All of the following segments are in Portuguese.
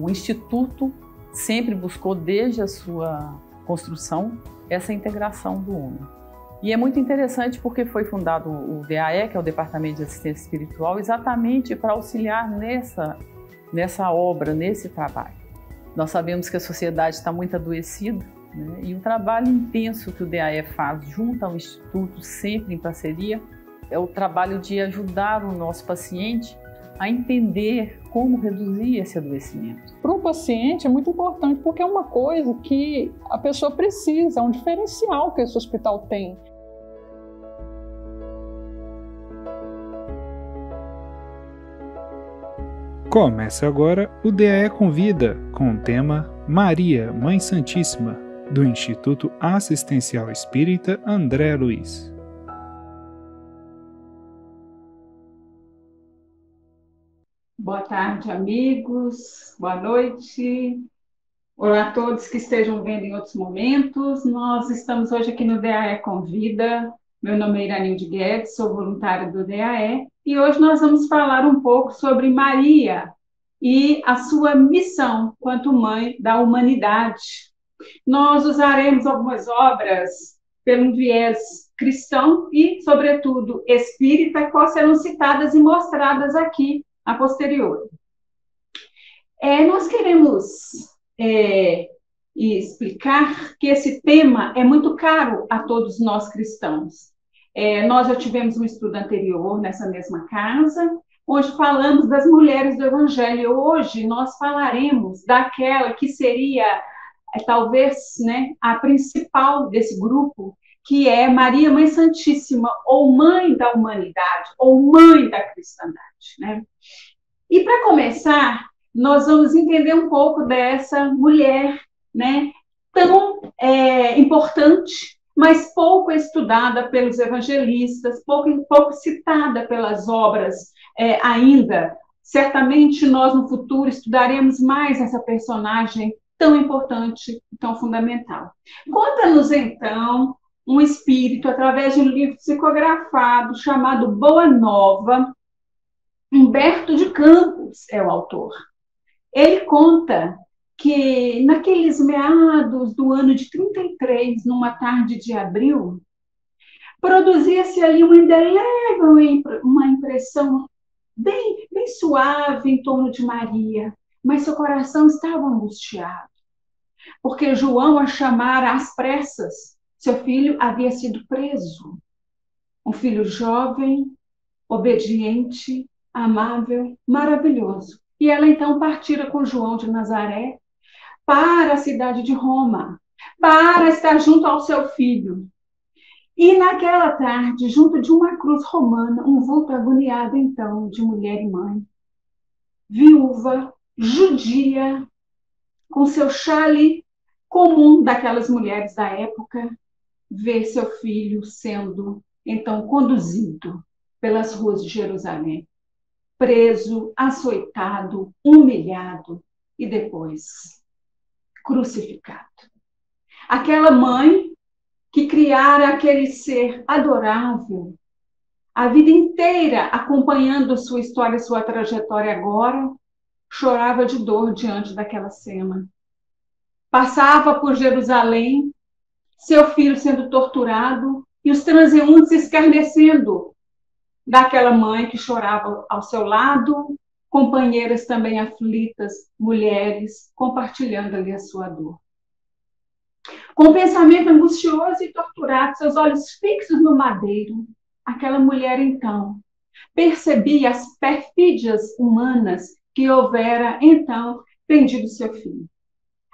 O Instituto sempre buscou, desde a sua construção, essa integração do homem. E é muito interessante porque foi fundado o DAE, que é o Departamento de Assistência Espiritual, exatamente para auxiliar nessa obra, nesse trabalho. Nós sabemos que a sociedade está muito adoecida, né? E o trabalho intenso que o DAE faz junto ao Instituto, sempre em parceria, é o trabalho de ajudar o nosso paciente a entender como reduzir esse adoecimento. Para o paciente é muito importante, porque é uma coisa que a pessoa precisa, é um diferencial que esse hospital tem. Começa agora o DAE Convida, com o tema Maria, Mãe Santíssima, do Instituto Assistencial Espírita André Luiz. Boa tarde, amigos. Boa noite. Olá a todos que estejam vendo em outros momentos. Nós estamos hoje aqui no DAE Convida. Meu nome é Iranilde Guedes, sou voluntária do DAE. E hoje nós vamos falar um pouco sobre Maria e a sua missão quanto mãe da humanidade. Nós usaremos algumas obras pelo viés cristão e, sobretudo, espírita, que serão citadas e mostradas aqui a posteriori. Nós queremos explicar que esse tema é muito caro a todos nós cristãos. Nós já tivemos um estudo anterior nessa mesma casa, onde falamos das mulheres do Evangelho. Hoje nós falaremos daquela que seria, talvez, né, a principal desse grupo, que é Maria, Mãe Santíssima, ou Mãe da Humanidade, ou Mãe da Cristandade, né? E para começar, nós vamos entender um pouco dessa mulher, né, tão importante, mas pouco estudada pelos evangelistas, pouco citada pelas obras ainda. Certamente nós, no futuro, estudaremos mais essa personagem tão importante, tão fundamental. Conta-nos, então, um espírito, através de um livro psicografado chamado Boa Nova. Humberto de Campos é o autor. Ele conta que, naqueles meados do ano de 33, numa tarde de abril, produzia-se ali uma indelével uma impressão bem suave em torno de Maria, mas seu coração estava angustiado, porque João a chamara às pressas. Seu filho havia sido preso. Um filho jovem, obediente, amável, maravilhoso. E ela então partira com João de Nazaré para a cidade de Roma, para estar junto ao seu filho. E naquela tarde, junto de uma cruz romana, um vulto agoniado então de mulher e mãe, viúva, judia, com seu chale comum daquelas mulheres da época, vê seu filho sendo então conduzido pelas ruas de Jerusalém, preso, açoitado, humilhado e depois crucificado. Aquela mãe que criara aquele ser adorável, a vida inteira acompanhando sua história, sua trajetória agora, chorava de dor diante daquela cena. Passava por Jerusalém, seu filho sendo torturado e os transeuntes escarnecendo daquela mãe que chorava ao seu lado, companheiras também aflitas, mulheres, compartilhando ali a sua dor. Com o pensamento angustioso e torturado, seus olhos fixos no madeiro, aquela mulher, então, percebia as perfídias humanas que houvera, então, prendido seu filho.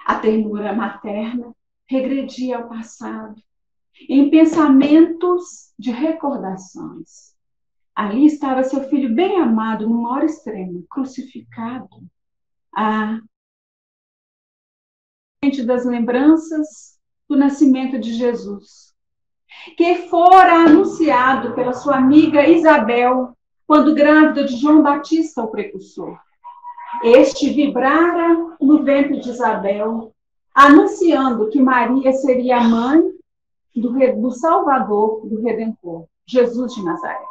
A ternura materna regredia ao passado, em pensamentos de recordações. Ali estava seu filho bem amado, numa hora extrema, crucificado. Das lembranças do nascimento de Jesus, que fora anunciado pela sua amiga Isabel, quando grávida de João Batista, o precursor. Este vibrara no ventre de Isabel, anunciando que Maria seria a mãe do Salvador, do Redentor, Jesus de Nazaré.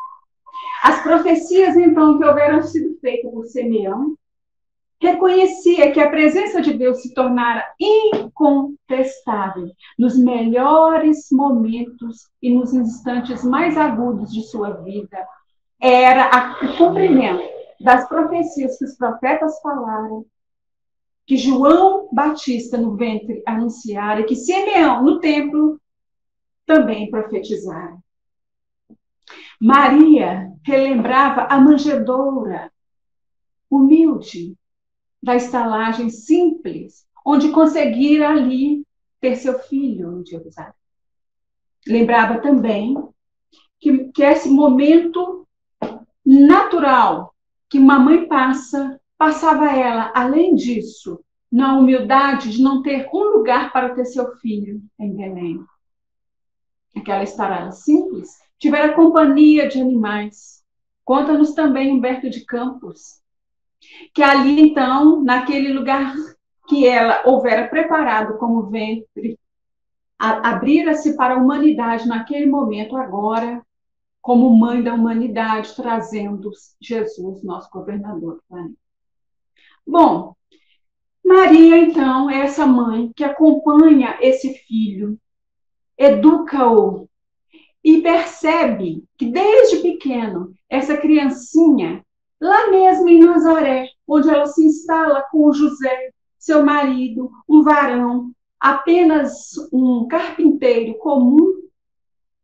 As profecias, então, que houveram sido feitas por Simeão, reconhecia que a presença de Deus se tornara incontestável nos melhores momentos e nos instantes mais agudos de sua vida. Era o cumprimento das profecias que os profetas falaram, que João Batista no ventre anunciara e que Simeão no templo também profetizara. Maria relembrava a manjedoura humilde da estalagem simples, onde conseguira ali ter seu filho em Jerusalém. Lembrava também que esse momento natural que uma mãe passava ela, além disso, na humildade de não ter um lugar para ter seu filho em Belém. Aquela estalagem simples tivera companhia de animais. Conta-nos também Humberto de Campos, que ali, então, naquele lugar que ela houvera preparado como ventre, abrira-se para a humanidade naquele momento, agora, como mãe da humanidade, trazendo Jesus, nosso governador do planeta. Bom, Maria, então, é essa mãe que acompanha esse filho, educa-o e percebe que, desde pequeno, essa criancinha, lá mesmo em Nazaré, onde ela se instala com José, seu marido, um varão, apenas um carpinteiro comum,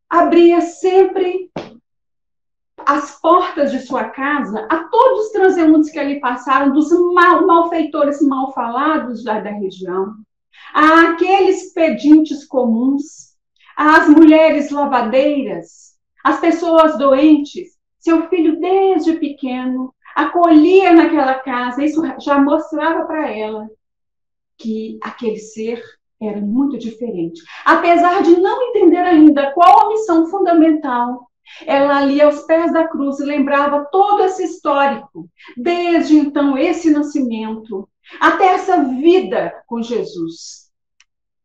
abria sempre as portas de sua casa a todos os transeuntes que ali passaram, dos malfeitores mal falados da região, àqueles pedintes comuns, às mulheres lavadeiras, às pessoas doentes. Seu filho, desde pequeno, acolhia naquela casa. Isso já mostrava para ela que aquele ser era muito diferente. Apesar de não entender ainda qual a missão fundamental, ela ali aos pés da cruz lembrava todo esse histórico, desde então esse nascimento, até essa vida com Jesus.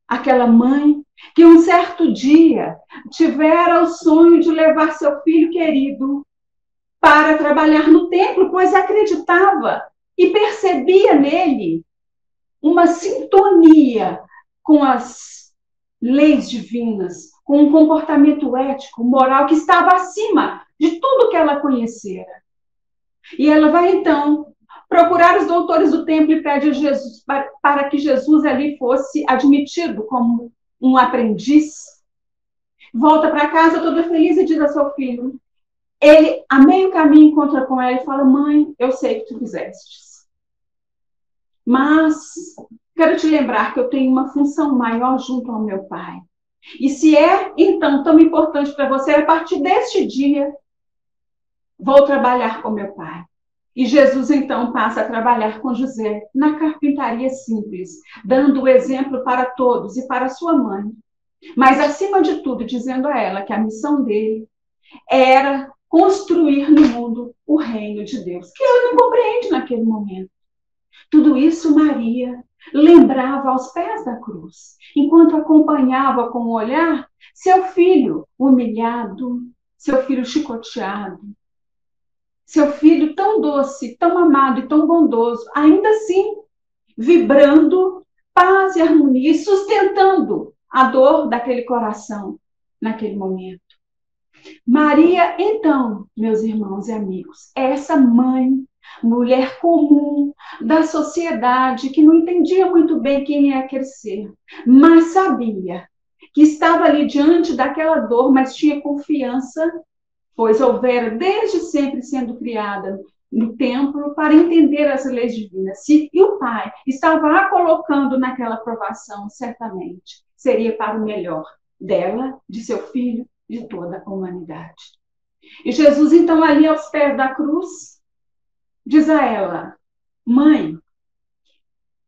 Aquela mãe que um certo dia tivera o sonho de levar seu filho querido para trabalhar no templo, pois acreditava e percebia nele uma sintonia com as leis divinas, com um comportamento ético, moral, que estava acima de tudo que ela conhecera. E ela vai, então, procurar os doutores do templo e pede a Jesus para que Jesus ali fosse admitido como um aprendiz. Volta para casa toda feliz e diz a seu filho. Ele, a meio caminho, encontra com ela e fala: mãe, eu sei que tu fizestes, mas quero te lembrar que eu tenho uma função maior junto ao meu pai. E se é, então, tão importante para você, a partir deste dia, vou trabalhar com meu pai. E Jesus, então, passa a trabalhar com José na carpintaria simples, dando o exemplo para todos e para sua mãe. Mas, acima de tudo, dizendo a ela que a missão dele era construir no mundo o reino de Deus, que ela não compreende naquele momento. Tudo isso Maria lembrava aos pés da cruz, enquanto acompanhava com o olhar seu filho humilhado, seu filho chicoteado, seu filho tão doce, tão amado e tão bondoso, ainda assim vibrando paz e harmonia e sustentando a dor daquele coração naquele momento. Maria, então, meus irmãos e amigos, é essa mãe, mulher comum da sociedade, que não entendia muito bem quem é aquele ser, mas sabia que estava ali diante daquela dor, mas tinha confiança, pois houvera desde sempre sendo criada no templo para entender as leis divinas. E o pai estava a colocando naquela provação, certamente, seria para o melhor dela, de seu filho, de toda a humanidade. E Jesus, então, ali aos pés da cruz, diz a ela: mãe,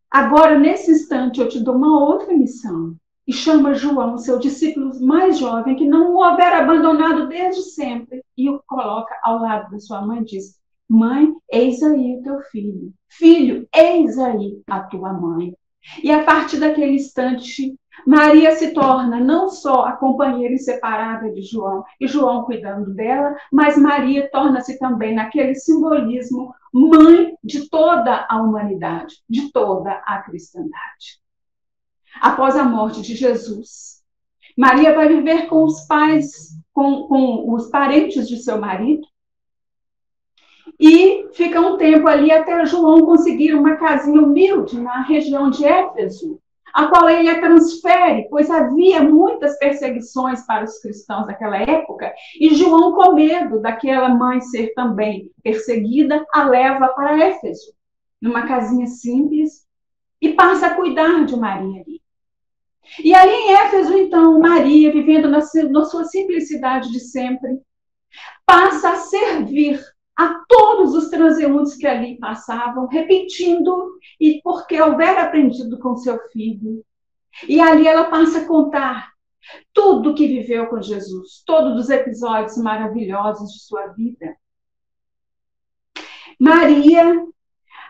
agora nesse instante eu te dou uma outra missão. E chama João, seu discípulo mais jovem, que não o houver abandonado desde sempre, e o coloca ao lado da sua mãe e diz: mãe, eis aí o teu filho. Filho, eis aí a tua mãe. E a partir daquele instante, Maria se torna não só a companheira inseparável de João, e João cuidando dela, mas Maria torna-se também, naquele simbolismo, mãe de toda a humanidade, de toda a cristandade. Após a morte de Jesus, Maria vai viver com os pais, com os parentes de seu marido, e fica um tempo ali até João conseguir uma casinha humilde na região de Éfeso, a qual ele a transfere, pois havia muitas perseguições para os cristãos naquela época, e João, com medo daquela mãe ser também perseguida, a leva para Éfeso, numa casinha simples, e passa a cuidar de Maria ali. E ali em Éfeso, então, Maria, vivendo na sua simplicidade de sempre, passa a servir a todos os transeuntes que ali passavam, repetindo, e porque houver aprendido com seu filho. E ali ela passa a contar tudo que viveu com Jesus, todos os episódios maravilhosos de sua vida. Maria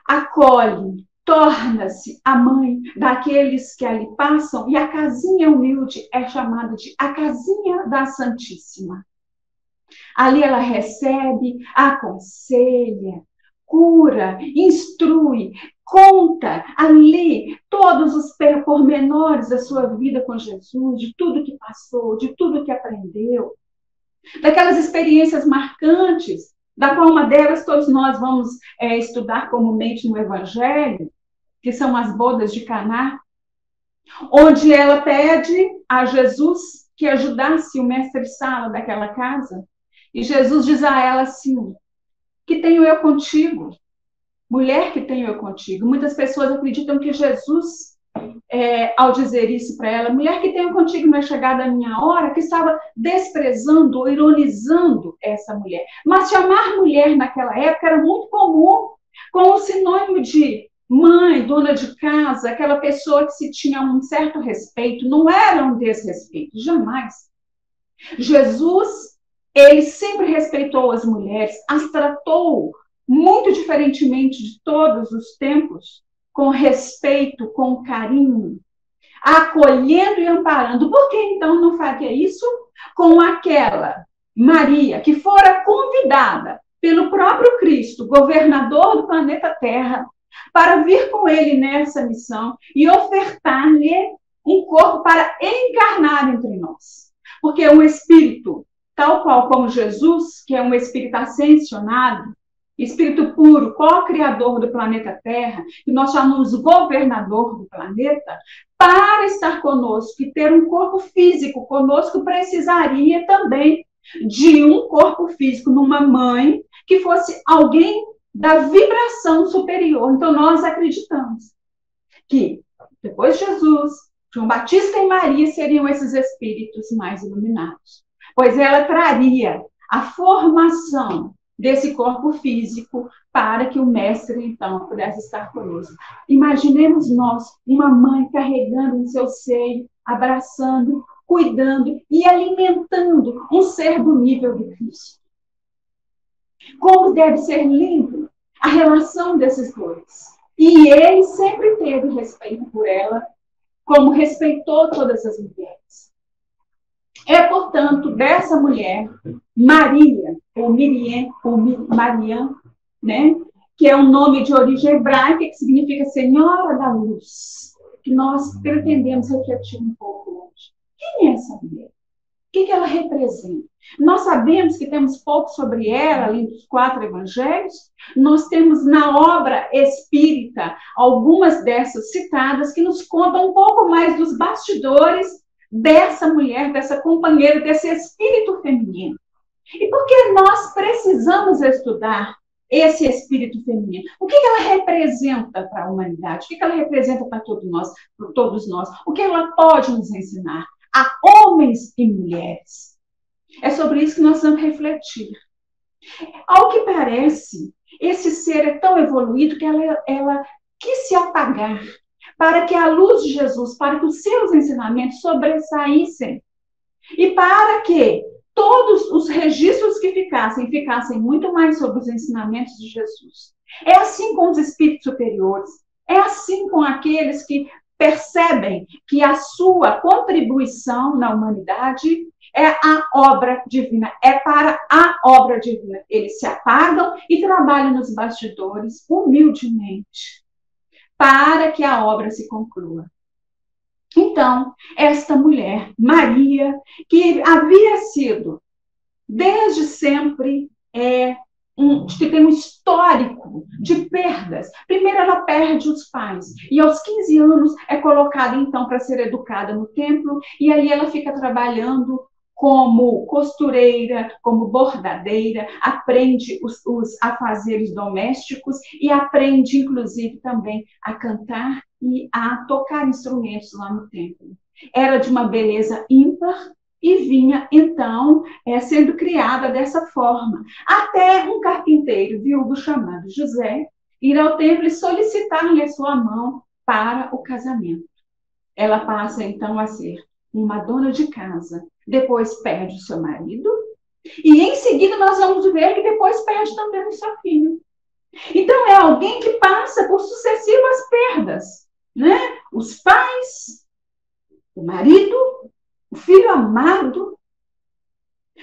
acolhe, torna-se a mãe daqueles que ali passam, e a casinha humilde é chamada de a casinha da Santíssima. Ali ela recebe, aconselha, cura, instrui, conta ali todos os pormenores da sua vida com Jesus, de tudo que passou, de tudo que aprendeu, daquelas experiências marcantes, da qual uma delas todos nós vamos estudar comumente no Evangelho, que são as bodas de Caná, onde ela pede a Jesus que ajudasse o mestre-sala daquela casa. E Jesus diz a ela assim: que tenho eu contigo? Mulher, que tenho eu contigo? Muitas pessoas acreditam que Jesus, ao dizer isso para ela, mulher, que tenho contigo, não é chegada a minha hora, que estava desprezando ou ironizando essa mulher. Mas chamar mulher naquela época era muito comum, com o sinônimo de mãe, dona de casa, aquela pessoa que se tinha um certo respeito. Não era um desrespeito, jamais. Jesus, ele sempre respeitou as mulheres, as tratou muito diferentemente de todos os tempos, com respeito, com carinho, acolhendo e amparando. Por que então não faria isso com aquela Maria que fora convidada pelo próprio Cristo, governador do planeta Terra, para vir com ele nessa missão e ofertar-lhe um corpo para encarnar entre nós? Porque o Espírito, tal qual como Jesus, que é um Espírito ascensionado, Espírito puro, co-criador do planeta Terra, que nós chamamos governador do planeta, para estar conosco e ter um corpo físico conosco, precisaria também de um corpo físico numa mãe que fosse alguém da vibração superior. Então, nós acreditamos que, depois de Jesus, João Batista e Maria seriam esses espíritos mais iluminados, pois ela traria a formação desse corpo físico para que o mestre, então, pudesse estar conosco. Imaginemos nós, uma mãe carregando em seu seio, abraçando, cuidando e alimentando um ser do nível de Cristo. Como deve ser lindo a relação desses dois. E ele sempre teve respeito por ela, como respeitou todas as mulheres. É, portanto, dessa mulher, Maria, ou Miriam, ou Mariam, né, que é um nome de origem hebraica, que significa Senhora da Luz, que nós pretendemos refletir um pouco hoje. Quem é essa mulher? O que ela representa? Nós sabemos que temos pouco sobre ela, além dos 4 evangelhos. Nós temos na obra espírita algumas dessas citadas que nos contam um pouco mais dos bastidores dessa mulher, dessa companheira, desse espírito feminino. E por que nós precisamos estudar esse espírito feminino? O que ela representa para a humanidade? O que ela representa para todos nós? O que ela pode nos ensinar? A homens e mulheres. É sobre isso que nós vamos refletir. Ao que parece, esse ser é tão evoluído que ela quis se apagar para que a luz de Jesus, para que os seus ensinamentos sobressaíssem e para que todos os registros que ficassem muito mais sobre os ensinamentos de Jesus. É assim com os espíritos superiores. É assim com aqueles que percebem que a sua contribuição na humanidade é a obra divina, é para a obra divina. Eles se apagam e trabalham nos bastidores humildemente para que a obra se conclua. Então, esta mulher, Maria, que havia sido desde sempre que tem um histórico de perdas. Primeiro ela perde os pais, e aos 15 anos é colocada então para ser educada no templo, e ali ela fica trabalhando como costureira, como bordadeira, aprende os afazeres domésticos e aprende inclusive também a cantar e a tocar instrumentos lá no templo. Era de uma beleza ímpar, e vinha, então, sendo criada dessa forma. Até um carpinteiro viúvo chamado José ir ao templo e solicitar-lhe a sua mão para o casamento. Ela passa, então, a ser uma dona de casa. Depois perde o seu marido. E, em seguida, nós vamos ver que depois perde também o seu filho. Então, é alguém que passa por sucessivas perdas, né? Os pais, o marido, o filho amado.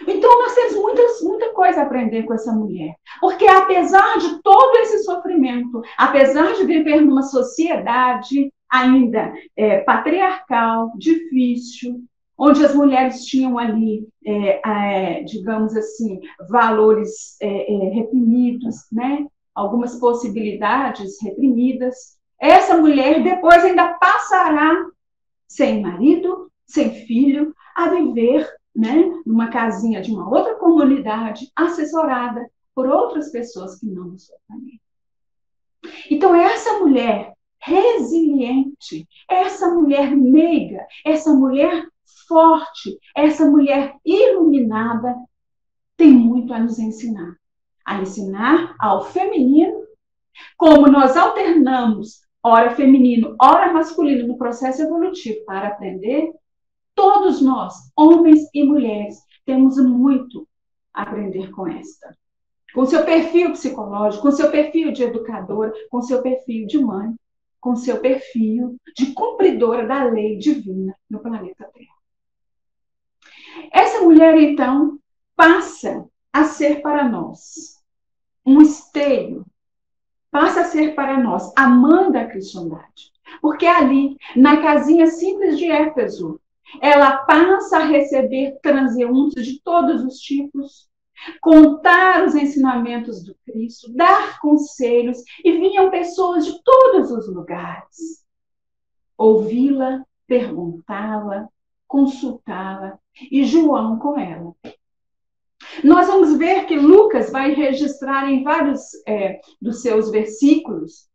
Então, nós temos muita coisa a aprender com essa mulher. Porque, apesar de todo esse sofrimento, apesar de viver numa sociedade ainda patriarcal, difícil, onde as mulheres tinham ali, digamos assim, valores reprimidos, né? Algumas possibilidades reprimidas, essa mulher depois ainda passará sem marido, sem filho, a viver, né, numa casinha de uma outra comunidade, assessorada por outras pessoas que não da sua família. Então, essa mulher resiliente, essa mulher meiga, essa mulher forte, essa mulher iluminada, tem muito a nos ensinar. A ensinar ao feminino, como nós alternamos ora feminino, ora masculino no processo evolutivo para aprender, todos nós, homens e mulheres, temos muito a aprender com esta. Com seu perfil psicológico, com seu perfil de educadora, com seu perfil de mãe, com seu perfil de cumpridora da lei divina no planeta Terra. Essa mulher, então, passa a ser para nós um esteio, passa a ser para nós a mãe da cristandade. Porque ali, na casinha simples de Éfeso, ela passa a receber transeuntes de todos os tipos, contar os ensinamentos do Cristo, dar conselhos, e vinham pessoas de todos os lugares. Ouvi-la, perguntá-la, consultá-la, e João com ela. Nós vamos ver que Lucas vai registrar em vários dos seus versículos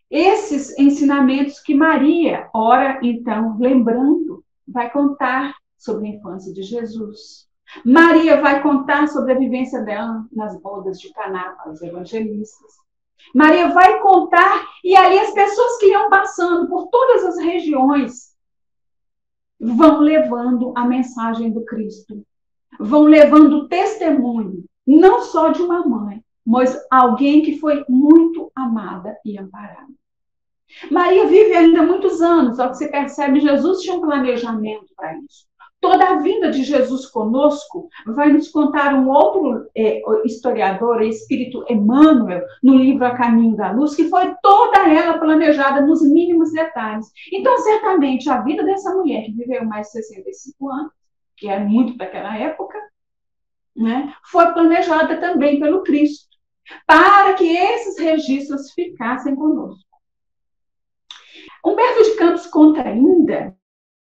esses ensinamentos que Maria, ora então, lembrando, vai contar sobre a infância de Jesus. Maria vai contar sobre a vivência dela nas bodas de Caná para os evangelistas. Maria vai contar, e ali as pessoas que iam passando por todas as regiões vão levando a mensagem do Cristo. Vão levando o testemunho, não só de uma mãe, mas alguém que foi muito amada e amparada. Maria vive ainda muitos anos, só que você percebe, Jesus tinha um planejamento para isso. Toda a vinda de Jesus conosco vai nos contar um outro historiador, espírito Emmanuel, no livro A Caminho da Luz, que foi toda ela planejada nos mínimos detalhes. Então, certamente, a vida dessa mulher, que viveu mais de 65 anos, que é muito daquela época, né, foi planejada também pelo Cristo, para que esses registros ficassem conosco. Humberto de Campos conta ainda,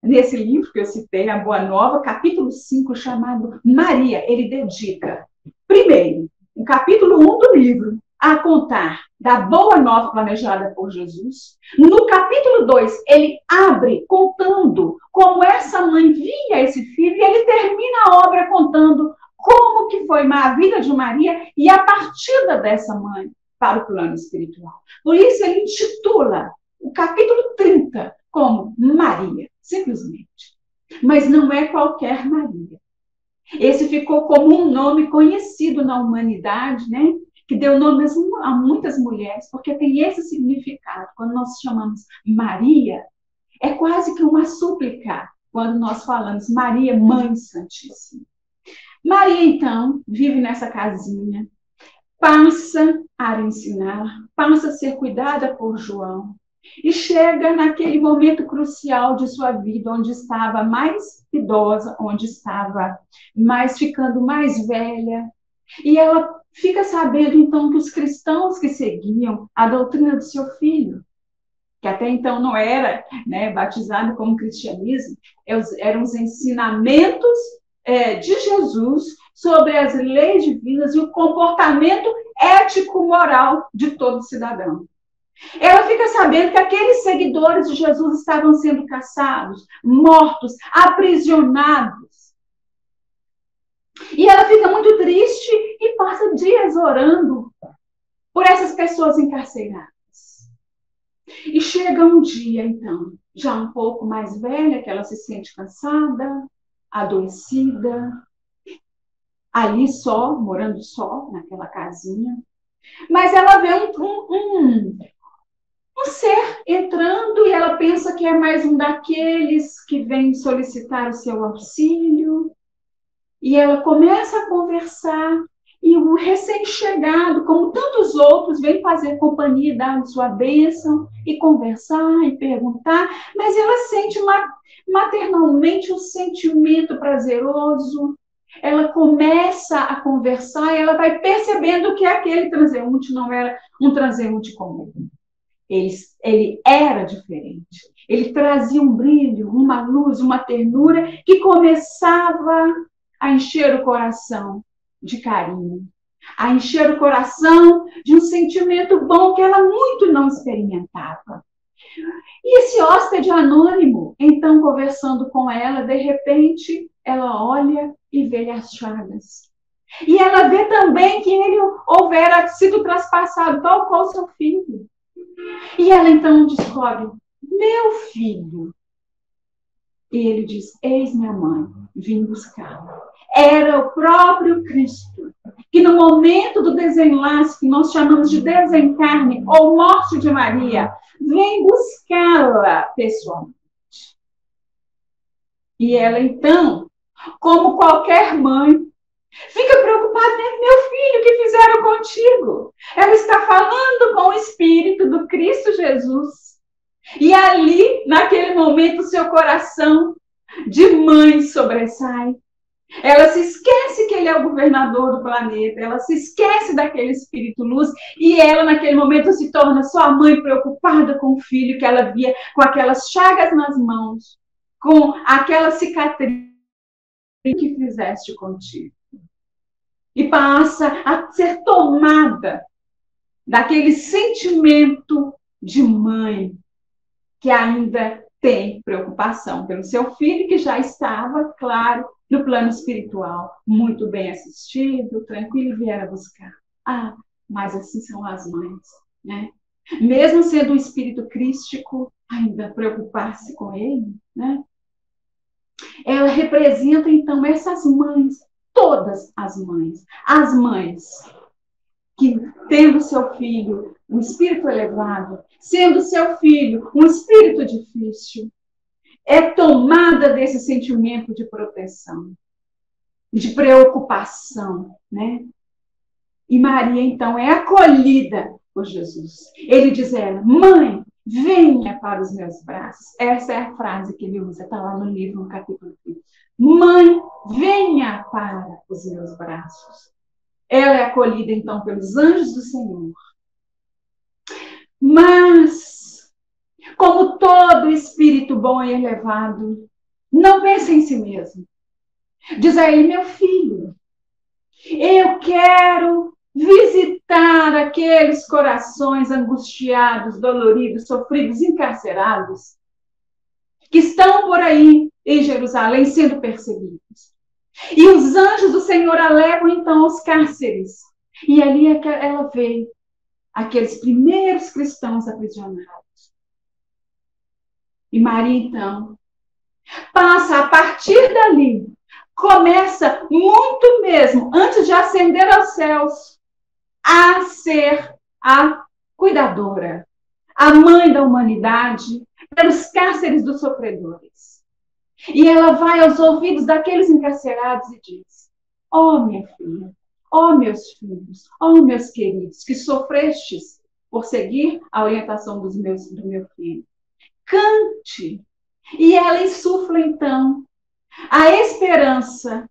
nesse livro que eu citei, A Boa Nova, capítulo 5, chamado Maria. Ele dedica, primeiro, o capítulo 1 do livro, a contar da Boa Nova planejada por Jesus. No capítulo 2, ele abre contando como essa mãe via esse filho, e ele termina a obra contando como que foi a vida de Maria e a partida dessa mãe para o plano espiritual. Por isso ele intitula o capítulo 30 como Maria, simplesmente. Mas não é qualquer Maria. Esse ficou como um nome conhecido na humanidade, né? Que deu nome a muitas mulheres, porque tem esse significado. quando nós chamamos Maria, é quase que uma súplica quando nós falamos Maria, Mãe Santíssima. Maria, então, vive nessa casinha, passa a ensinar, passa a ser cuidada por João, e chega naquele momento crucial de sua vida, onde estava mais idosa, onde estava ficando mais velha, e ela fica sabendo, então, que os cristãos que seguiam a doutrina do seu filho, que até então não era, né, batizado como cristianismo, eram os ensinamentos de Jesus sobre as leis divinas e o comportamento ético-moral de todo cidadão. Ela fica sabendo que aqueles seguidores de Jesus estavam sendo caçados, mortos, aprisionados. E ela fica muito triste e passa dias orando por essas pessoas encarceradas. E chega um dia, então, já um pouco mais velha, que ela se sente cansada, adoecida, ali só, morando só, naquela casinha. Mas ela vê um ser entrando e ela pensa que é mais um daqueles que vem solicitar o seu auxílio. E ela começa a conversar e o recém-chegado, como tantos outros, vem fazer companhia, dar sua bênção e conversar e perguntar, mas ela sente maternalmente um sentimento prazeroso. Ela começa a conversar e ela vai percebendo que aquele transeunte não era um transeunte comum. Ele era diferente. Ele trazia um brilho, uma luz, uma ternura que começava a encher o coração de carinho, a encher o coração de um sentimento bom que ela muito não experimentava. E esse hóspede anônimo, então, conversando com ela, de repente, ela olha e vê as chagas. E ela vê também que ele houvera sido traspassado, tal qual seu filho. E ela então descobre, meu filho. E ele diz, eis minha mãe, vim buscá-la. Era o próprio Cristo, que no momento do desenlace, que nós chamamos de desencarne, ou morte de Maria, vem buscá-la pessoalmente. E ela então, como qualquer mãe, fica preocupada, né? Meu filho, o que fizeram contigo? Ela está falando com o Espírito do Cristo Jesus. E ali, naquele momento, o seu coração de mãe sobressai. Ela se esquece que ele é o governador do planeta, ela se esquece daquele Espírito Luz, e ela, naquele momento, se torna sua mãe preocupada com o filho que ela via, com aquelas chagas nas mãos, com aquela cicatriz que fizeste contigo. E passa a ser tomada daquele sentimento de mãe que ainda tem preocupação pelo seu filho, que já estava, claro, no plano espiritual, muito bem assistido, tranquilo, e viera buscar. Ah, mas assim são as mães, né? Mesmo sendo um espírito crístico, ainda preocupar-se com ele, né? Ela representa, então, essas mães, todas as mães que, tendo seu filho um espírito elevado, sendo seu filho um espírito difícil, é tomada desse sentimento de proteção, de preocupação, né? E Maria, então, é acolhida por Jesus. Ele diz a ela, mãe, venha para os meus braços. Essa é a frase que ele usa, está lá no livro, no capítulo 5. Mãe, venha para os meus braços. Ela é acolhida, então, pelos anjos do Senhor. Mas, como todo espírito bom e elevado, não pensa em si mesmo. Diz a ele, meu filho, eu quero visitar aqueles corações angustiados, doloridos, sofridos, encarcerados, que estão por aí em Jerusalém sendo perseguidos. E os anjos do Senhor a levam, então, aos cárceres. E ali ela vê aqueles primeiros cristãos aprisionados. E Maria, então, passa a partir dali, começa muito mesmo, antes de ascender aos céus, a ser a cuidadora, a mãe da humanidade, pelos cárceres dos sofredores. E ela vai aos ouvidos daqueles encarcerados e diz: ó minha filha, ó meus filhos, ó meus queridos, que sofrestes por seguir a orientação do meu filho. Cante. E ela insufla, então, a esperança.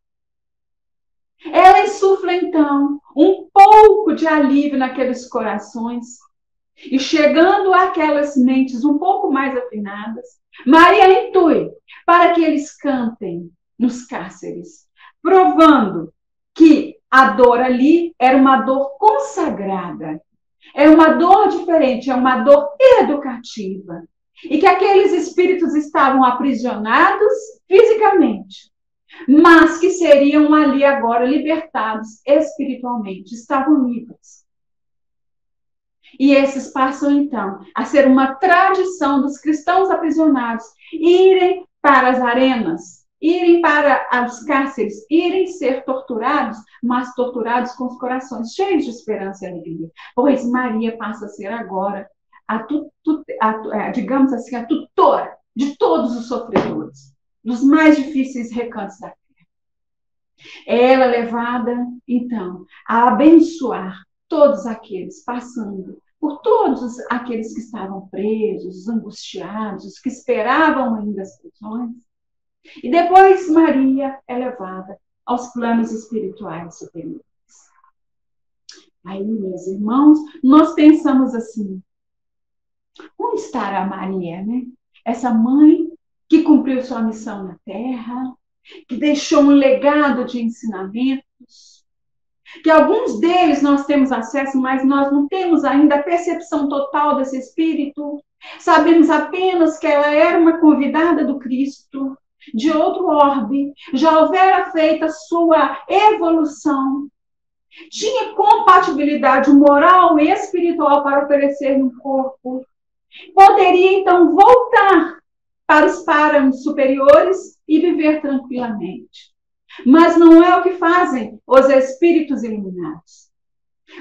Ela insufla, então, um pouco de alívio naqueles corações. E chegando àquelas mentes um pouco mais afinadas, Maria intui para que eles cantem nos cárceres, provando que a dor ali era uma dor consagrada, é uma dor diferente, é uma dor educativa. E que aqueles espíritos estavam aprisionados fisicamente, mas que seriam ali agora libertados espiritualmente, estavam livres. E esses passam, então, a ser uma tradição dos cristãos aprisionados irem para as arenas, irem para os cárceres, irem ser torturados, mas torturados com os corações cheios de esperança e alegria. Pois Maria passa a ser agora digamos assim, a tutora de todos os sofredores, dos mais difíceis recantos da terra. Ela é levada, então, a abençoar todos aqueles passando por todos aqueles que estavam presos, os angustiados, os que esperavam ainda as prisões. E depois Maria é levada aos planos espirituais superiores. Aí, meus irmãos, nós pensamos assim: onde estará Maria, né? Essa mãe que cumpriu sua missão na Terra, que deixou um legado de ensinamentos, que alguns deles nós temos acesso, mas nós não temos ainda a percepção total desse espírito. Sabemos apenas que ela era uma convidada do Cristo, de outro orbe, já houvera feita sua evolução, tinha compatibilidade moral e espiritual para oferecer um corpo. Poderia, então, voltar para os páramos superiores e viver tranquilamente. Mas não é o que fazem os espíritos iluminados.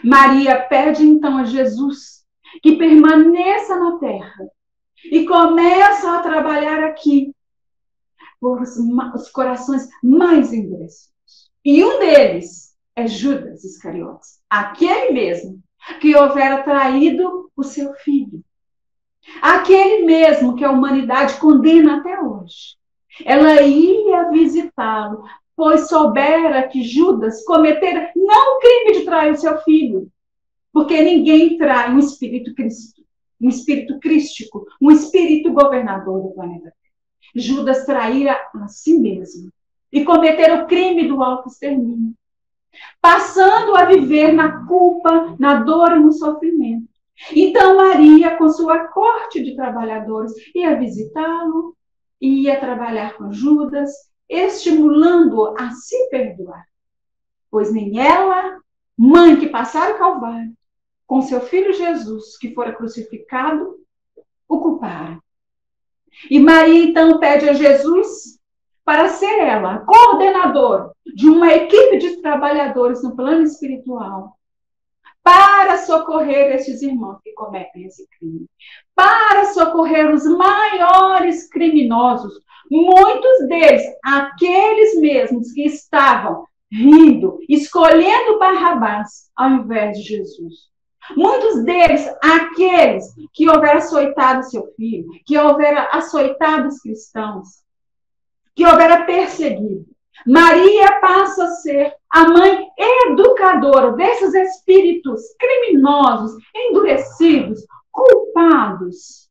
Maria pede, então, a Jesus que permaneça na terra e começa a trabalhar aqui por os corações mais endurecidos. E um deles é Judas Iscariotes, aquele mesmo que houvera traído o seu filho. Aquele mesmo que a humanidade condena até hoje. Ela ia visitá-lo, pois soubera que Judas cometera não o crime de trair o seu filho, porque ninguém trai um espírito crístico, um espírito governador do planeta Terra. Judas traíra a si mesmo e cometera o crime do autoextermínio, passando a viver na culpa, na dor e no sofrimento. Então Maria, com sua corte de trabalhadores, ia visitá-lo, ia trabalhar com Judas, estimulando-o a se perdoar. Pois nem ela, mãe que passara o Calvário, com seu filho Jesus, que fora crucificado, o culpara. E Maria, então, pede a Jesus para ser ela, coordenadora de uma equipe de trabalhadores no plano espiritual, para socorrer estes irmãos que cometem esse crime, para socorrer os maiores criminosos, muitos deles, aqueles mesmos que estavam rindo, escolhendo Barrabás ao invés de Jesus. Muitos deles, aqueles que houveram açoitado seu filho, que houveram açoitado os cristãos, que houveram perseguido. Maria passa a ser a mãe educadora desses espíritos criminosos, endurecidos, culpados.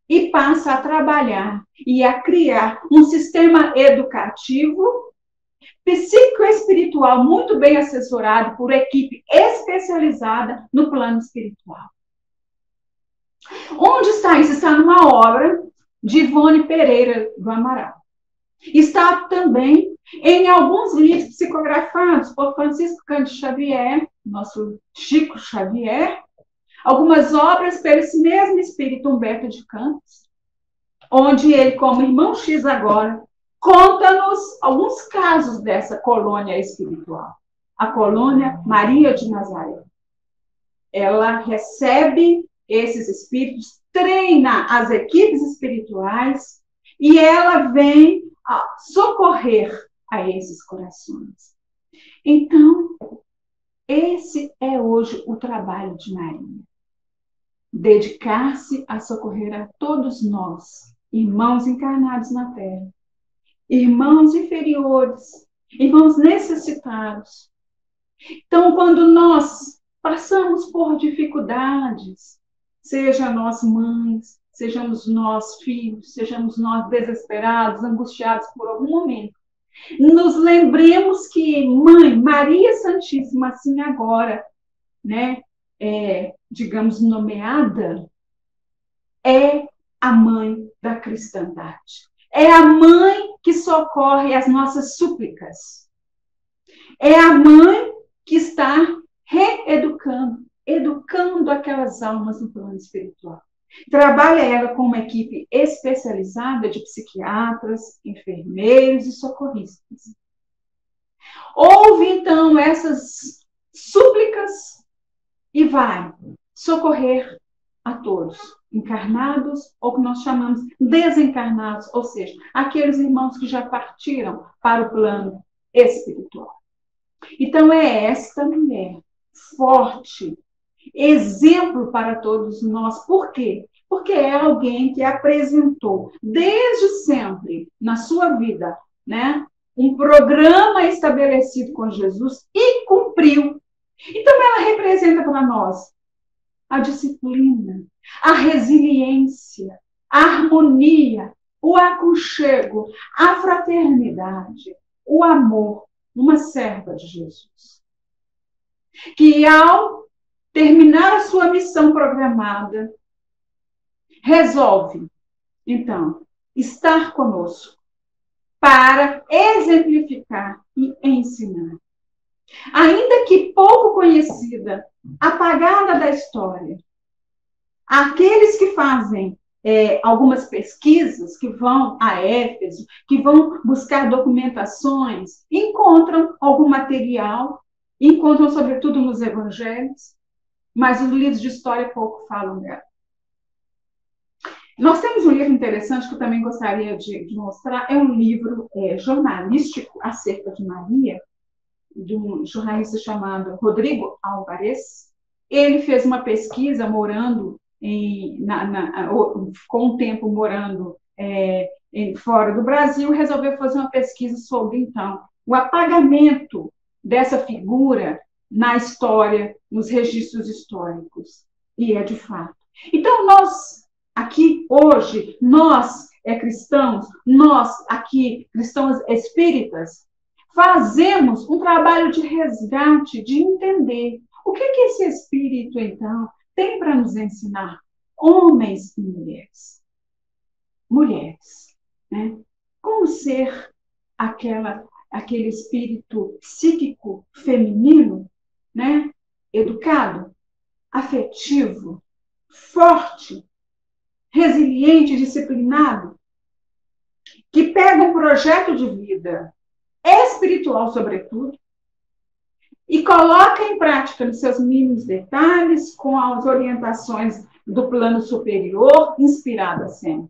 E passa a trabalhar e a criar um sistema educativo, psicoespiritual, muito bem assessorado por equipe especializada no plano espiritual. Onde está isso? Está numa obra de Ivone Pereira do Amaral. Está também em alguns livros psicografados por Francisco Cândido Xavier, nosso Chico Xavier, algumas obras pelo esse mesmo espírito Humberto de Campos, onde ele, como irmão X agora, conta-nos alguns casos dessa colônia espiritual. A colônia Maria de Nazaré. Ela recebe esses espíritos, treina as equipes espirituais e ela vem socorrer a esses corações. Então, esse é hoje o trabalho de Maria. Dedicar-se a socorrer a todos nós, irmãos encarnados na Terra, irmãos inferiores, irmãos necessitados. Então, quando nós passamos por dificuldades, seja nós mães, sejamos nós filhos, sejamos nós desesperados, angustiados por algum momento, nos lembremos que Mãe Maria Santíssima, assim agora, né, digamos, nomeada, é a mãe da cristandade. É a mãe que socorre as nossas súplicas. É a mãe que está educando aquelas almas no plano espiritual. Trabalha ela com uma equipe especializada de psiquiatras, enfermeiros e socorristas. Ouve, então, essas súplicas e vai socorrer a todos, encarnados ou que nós chamamos desencarnados, ou seja, aqueles irmãos que já partiram para o plano espiritual. Então, é esta mulher forte, exemplo para todos nós. Por quê? Porque é alguém que apresentou desde sempre na sua vida, né, um programa estabelecido com Jesus e cumpriu. Então ela representa para nós a disciplina, a resiliência, a harmonia, o aconchego, a fraternidade, o amor, uma serva de Jesus. Que ao terminar a sua missão programada, resolve, então, estar conosco para exemplificar e ensinar. Ainda que pouco conhecida, apagada da história, aqueles que fazem algumas pesquisas, que vão a Éfeso, que vão buscar documentações, encontram algum material, encontram sobretudo nos evangelhos, mas os livros de história pouco falam dela. Nós temos um livro interessante que eu também gostaria de mostrar, é um livro jornalístico acerca de Maria, de um jornalista chamado Rodrigo Álvares. Ele fez uma pesquisa morando com um tempo morando fora do Brasil, resolveu fazer uma pesquisa sobre, então, o apagamento dessa figura na história, nos registros históricos. E é de fato. Então, nós, aqui, hoje, nós, cristãos, nós, aqui, cristãos espíritas, fazemos um trabalho de resgate, de entender o que esse espírito, então, tem para nos ensinar, homens e mulheres. Mulheres, né? Como ser aquele espírito psíquico feminino, né? Educado, afetivo, forte, resiliente, disciplinado, que pega um projeto de vida espiritual, sobretudo, e coloca em prática nos seus mínimos detalhes, com as orientações do plano superior, inspirada sempre.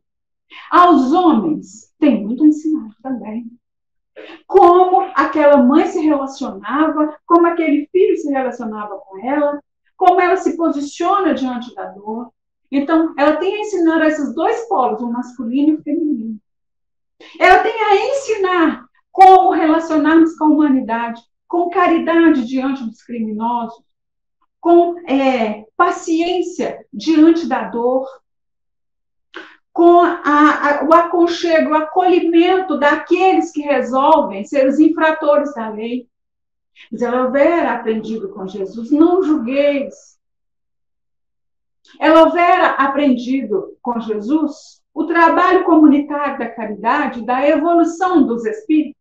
Aos homens, tem muito a ensinar também. Como aquela mãe se relacionava, como aquele filho se relacionava com ela, como ela se posiciona diante da dor. Então, ela tem a ensinar a esses dois polos, o masculino e o feminino. Ela tem a ensinar como relacionarmos com a humanidade, com caridade diante dos criminosos, com paciência diante da dor, com o aconchego, o acolhimento daqueles que resolvem ser os infratores da lei. Mas ela houvera aprendido com Jesus, não julgueis. Ela houvera aprendido com Jesus o trabalho comunitário da caridade, da evolução dos espíritos,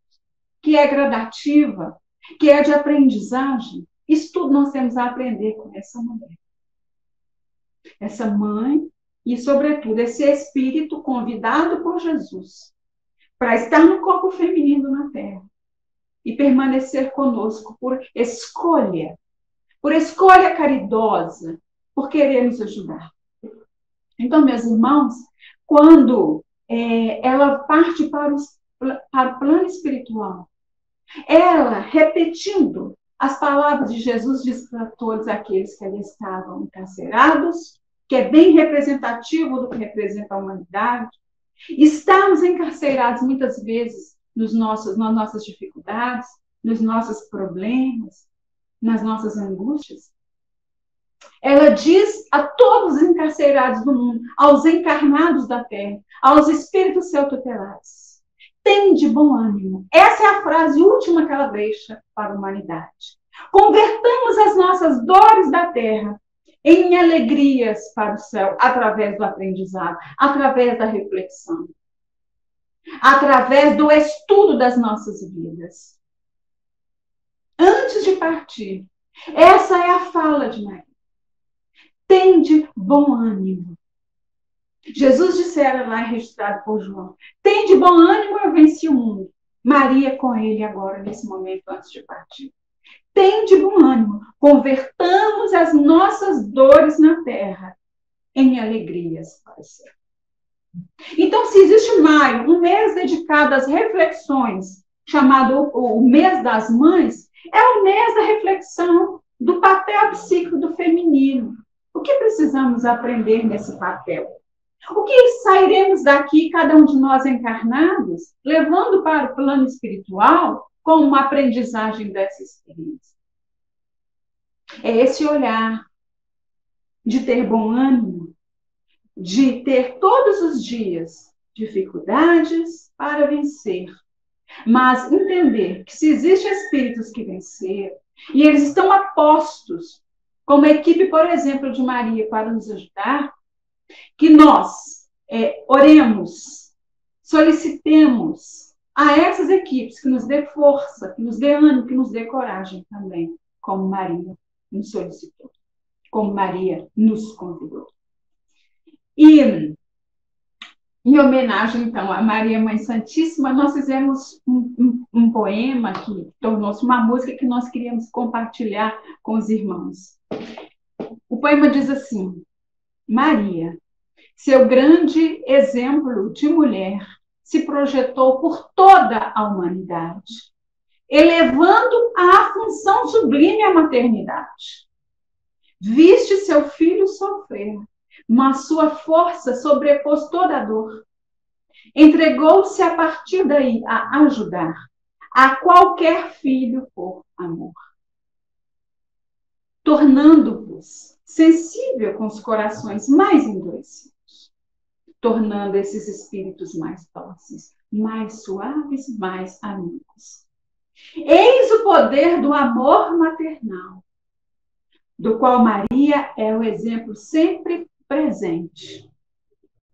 que é gradativa, que é de aprendizagem. Isso tudo nós temos a aprender com essa mulher. Essa mãe e, sobretudo, esse espírito convidado por Jesus para estar no corpo feminino na Terra e permanecer conosco por escolha caridosa, por querer nos ajudar. Então, meus irmãos, quando ela parte para o plano espiritual, ela, repetindo as palavras de Jesus, diz para todos aqueles que ali estavam encarcerados, que é bem representativo do que representa a humanidade. Estamos encarcerados muitas vezes nas nossas dificuldades, nos nossos problemas, nas nossas angústias. Ela diz a todos os encarcerados do mundo, aos encarnados da terra, aos espíritos seu tutelares: tende bom ânimo. Essa é a frase última que ela deixa para a humanidade. Convertamos as nossas dores da terra em alegrias para o céu, através do aprendizado, através da reflexão, através do estudo das nossas vidas. Antes de partir, essa é a fala de Maria: tende bom ânimo. Jesus dissera lá, registrado por João: tende bom ânimo, eu venci o mundo. Maria com ele agora, nesse momento, antes de partir: tende bom ânimo, convertamos as nossas dores na terra em alegrias para o céu. Então, se existe maio, um mês dedicado às reflexões, chamado o mês das mães, é o mês da reflexão do papel psíquico do feminino. O que precisamos aprender nesse papel? O que sairemos daqui, cada um de nós encarnados, levando para o plano espiritual como uma aprendizagem dessa experiência? É esse olhar de ter bom ânimo, de ter todos os dias dificuldades para vencer, mas entender que se existem espíritos que venceram, e eles estão apostos, como a equipe, por exemplo, de Maria, para nos ajudar, que nós oremos, solicitemos a essas equipes que nos dê força, que nos dê ânimo, que nos dê coragem também, como Maria nos solicitou, como Maria nos convidou. E, em homenagem, então, a Maria Mãe Santíssima, nós fizemos um poema que tornou-se uma música que nós queríamos compartilhar com os irmãos. O poema diz assim: Maria, seu grande exemplo de mulher, se projetou por toda a humanidade, elevando à função sublime a maternidade. Viste seu filho sofrer, mas sua força sobrepôs toda a dor. Entregou-se a partir daí a ajudar a qualquer filho por amor, tornando-vos sensível com os corações mais endurecidos, tornando esses espíritos mais dóceis, mais suaves, mais amigos. Eis o poder do amor maternal, do qual Maria é o exemplo sempre presente.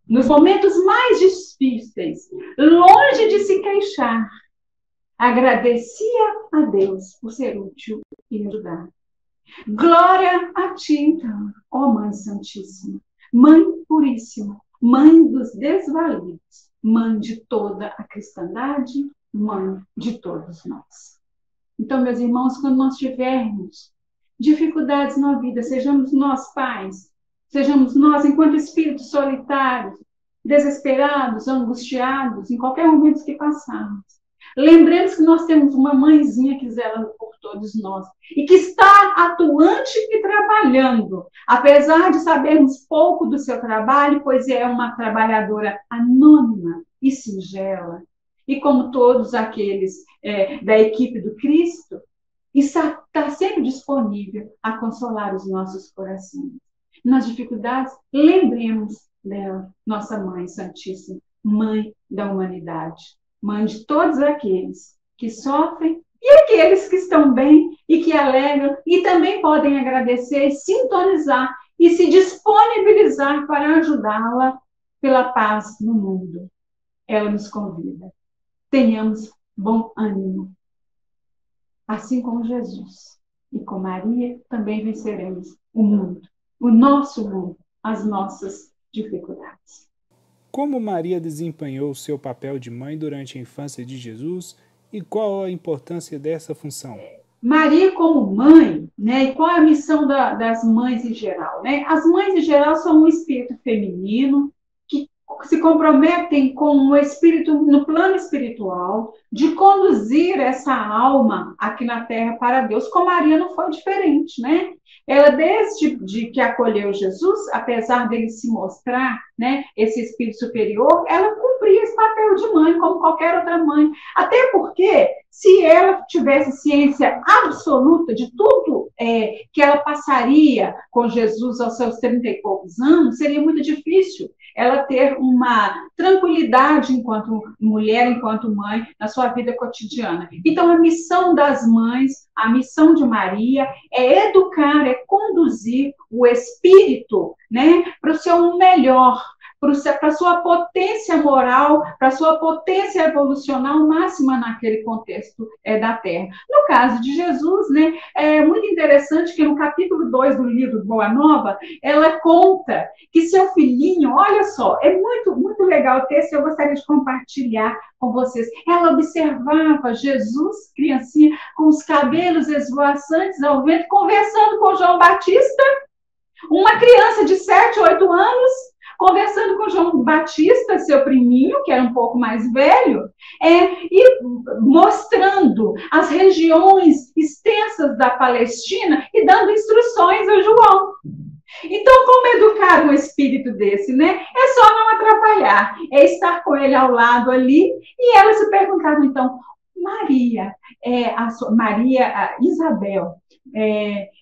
Nos momentos mais difíceis, longe de se queixar, agradecia a Deus por ser útil e ajudar. Glória a ti, então, ó Mãe Santíssima, Mãe Puríssima, Mãe dos desvalidos, Mãe de toda a cristandade, Mãe de todos nós. Então, meus irmãos, quando nós tivermos dificuldades na vida, sejamos nós pais, sejamos nós enquanto espíritos solitários, desesperados, angustiados, em qualquer momento que passarmos, lembremos que nós temos uma mãezinha que zela por todos nós e que está atuante e trabalhando, apesar de sabermos pouco do seu trabalho, pois é uma trabalhadora anônima e singela. E como todos aqueles da equipe do Cristo, está sempre disponível a consolar os nossos corações. Nas dificuldades, lembremos dela, nossa Mãe Santíssima, Mãe da humanidade, Mãe de todos aqueles que sofrem e aqueles que estão bem e que alegram e também podem agradecer e sintonizar e se disponibilizar para ajudá-la pela paz no mundo. Ela nos convida. Tenhamos bom ânimo. Assim como Jesus e com Maria, também venceremos o mundo, o nosso mundo, as nossas dificuldades. Como Maria desempenhou seu papel de mãe durante a infância de Jesus e qual a importância dessa função? Maria como mãe, né? E qual é a missão das mães em geral, né? As mães em geral são um espírito feminino que se comprometem com o espírito no plano espiritual de conduzir essa alma aqui na Terra para Deus. Com Maria não foi diferente, né? Ela, desde que acolheu Jesus, apesar dele se mostrar, né, esse espírito superior, ela cumpria esse papel de mãe, como qualquer outra mãe. Até porque, se ela tivesse ciência absoluta de tudo que ela passaria com Jesus aos seus 30 e poucos anos, seria muito difícil ela ter uma tranquilidade enquanto mulher, enquanto mãe, na sua vida cotidiana. Então, a missão das mães, a missão de Maria é educar, é conduzir o espírito, né, para o seu melhor, para a sua potência moral, para a sua potência evolucional máxima naquele contexto da Terra. No caso de Jesus, né, é muito interessante que no capítulo 2 do livro Boa Nova, ela conta que seu filhinho, olha só, é muito, muito legal o texto, eu gostaria de compartilhar com vocês. Ela observava Jesus, criancinha, com os cabelos esvoaçantes ao vento, conversando com João Batista, uma criança de 7, 8 anos, conversando com João Batista, seu priminho, que era um pouco mais velho, e mostrando as regiões extensas da Palestina e dando instruções a João. Então, como educar um espírito desse, né? É só não atrapalhar, é estar com ele ao lado ali. E ela se perguntava, então, Maria Isabel,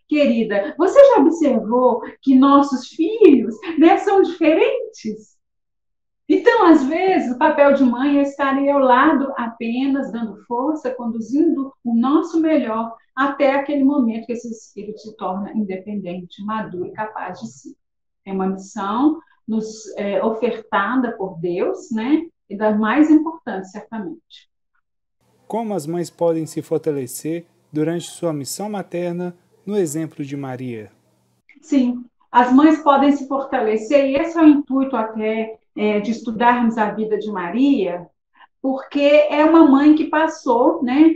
querida, você já observou que nossos filhos, né, são diferentes? Então, às vezes, o papel de mãe é estar ao lado apenas, dando força, conduzindo o nosso melhor até aquele momento que esse espírito se torna independente, maduro e capaz de si. É uma missão ofertada por Deus, né? E das mais importantes, certamente. Como as mães podem se fortalecer durante sua missão materna no exemplo de Maria? Sim, as mães podem se fortalecer, e esse é o intuito até de estudarmos a vida de Maria, porque é uma mãe que passou, né,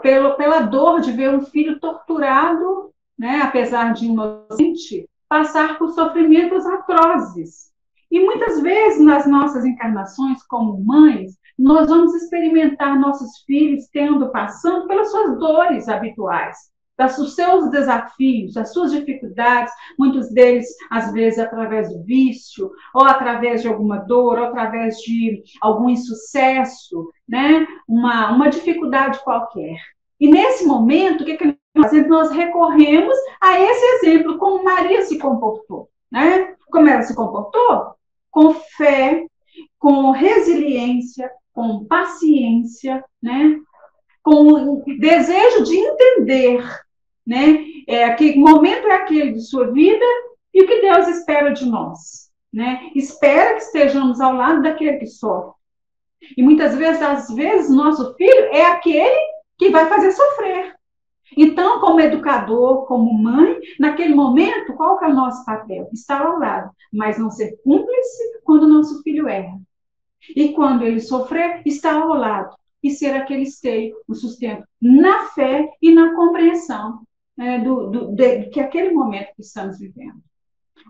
pela dor de ver um filho torturado, né, apesar de inocente, passar por sofrimentos atrozes. E muitas vezes, nas nossas encarnações como mães, nós vamos experimentar nossos filhos passando pelas suas dores habituais, dos seus desafios, das suas dificuldades, muitos deles, às vezes, através do vício, ou através de alguma dor, ou através de algum insucesso, né? Uma dificuldade qualquer. E nesse momento, o que nós recorremos a esse exemplo, como Maria se comportou, né? Como ela se comportou? Com fé, com resiliência, com paciência, né? Com desejo de entender, né? Que momento é aquele de sua vida e o que Deus espera de nós, né? Espera que estejamos ao lado daquele que sofre. E muitas vezes, às vezes, nosso filho é aquele que vai fazer sofrer. Então, como educador, como mãe, naquele momento, qual que é o nosso papel? Estar ao lado, mas não ser cúmplice quando o nosso filho erra. E quando ele sofrer, estar ao lado e ser aquele esteio, o sustento na fé e na compreensão, né, que aquele momento que estamos vivendo.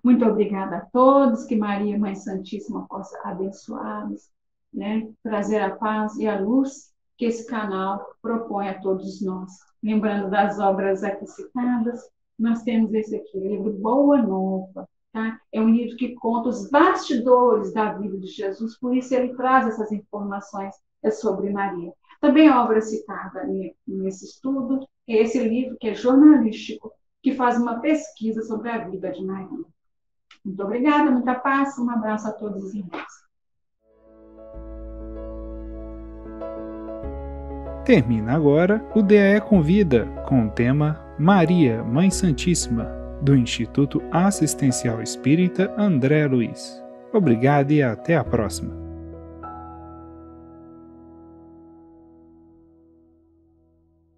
Muito obrigada a todos, que Maria, Mãe Santíssima, possa abençoá-los, né, trazer a paz e a luz que esse canal propõe a todos nós. Lembrando das obras aqui citadas, nós temos esse aqui, o livro Boa Nova. Tá? É um livro que conta os bastidores da vida de Jesus, por isso ele traz essas informações sobre Maria. Também a obra citada nesse estudo é esse livro que é jornalístico, que faz uma pesquisa sobre a vida de Maria. Muito obrigada, muita paz, um abraço a todos os irmãos. Termina agora o DAE Convida, com o tema Maria, Mãe Santíssima, do Instituto Assistencial Espírita André Luiz. Obrigado e até a próxima.